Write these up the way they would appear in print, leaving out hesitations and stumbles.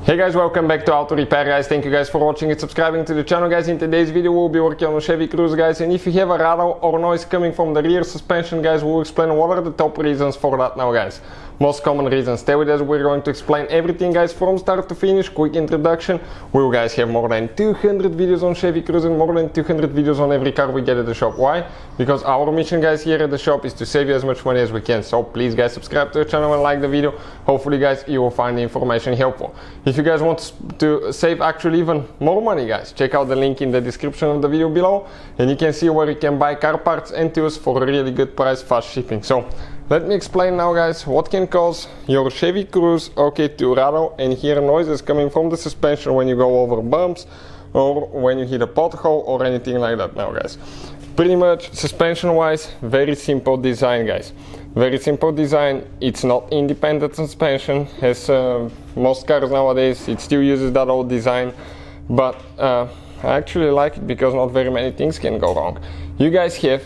Hey guys, welcome back to Auto Repair guys. Thank you guys for watching and subscribing to the channel guys. In today's video we'll be working on a Chevy Cruze guys, and if you have a rattle or noise coming from the rear suspension guys, we'll explain what are the top reasons for that now guys. Most common reasons. Stay with us, we're going to explain everything guys from start to finish. Quick introduction. We'll guys have more than 200 videos on Chevy Cruze and more than 200 videos on every car we get at the shop. Why? Because our mission guys here at the shop is to save you as much money as we can. So please guys subscribe to the channel and like the video. Hopefully guys you will find the information helpful. If you guys want to save actually even more money guys, check out the link in the description of the video below and you can see where you can buy car parts and tools for a really good price, fast shipping. So let me explain now guys what can cause your Chevy Cruze to rattle and hear noises coming from the suspension when you go over bumps or when you hit a pothole or anything like that now guys. Pretty much suspension wise, very simple design guys. Very simple design. It's not independent suspension as most cars nowadays. It still uses that old design, but I actually like it because not very many things can go wrong. You guys have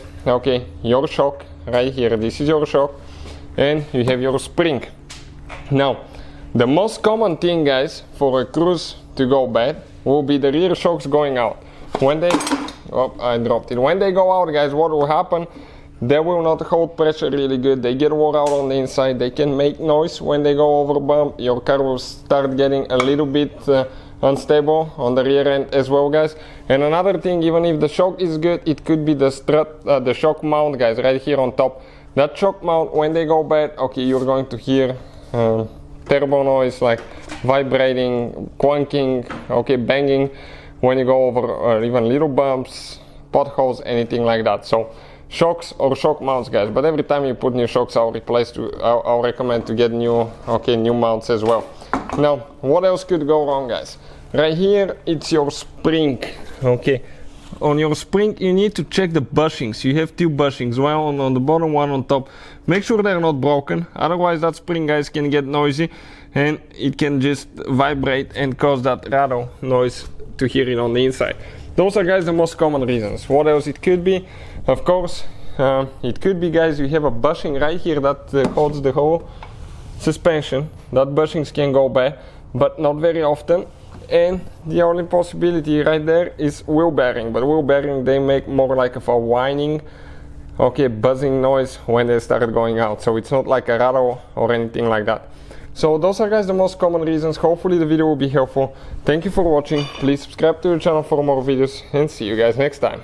your shock right here. This is your shock and you have your spring. Now the most common thing guys for a Cruze to go bad will be the rear shocks going out. When they I dropped it. When they go out guys, what will happen? They will not hold pressure really good. They get wore out on the inside. They can make noise when they go over bump. Your car will start getting a little bit unstable on the rear end as well guys. And another thing, even if the shock is good, it could be the strut, the shock mount guys, right here on top. That shock mount, when they go bad, you're going to hear turbo noise like vibrating, quanking, banging when you go over even little bumps, potholes, anything like that. So shocks or shock mounts guys, but every time you put new shocks I'll recommend to get new mounts as well. Now what else could go wrong guys? Right here it's your spring. On your spring you need to check the bushings. You have two bushings, one on the bottom, one on top. Make sure they're not broken, otherwise that spring guys can get noisy and it can just vibrate and cause that rattle noise to hear it on the inside. Those are guys the most common reasons. What else it could be? Of course it could be guys you have a bushing right here that holds the whole suspension. That bushings can go bad, but not very often. And the only possibility right there is wheel bearing, but wheel bearing they make more like of a whining buzzing noise when they start going out, so it's not like a rattle or anything like that. So those are guys the most common reasons. Hopefully the video will be helpful. Thank you for watching. Please subscribe to the channel for more videos and see you guys next time.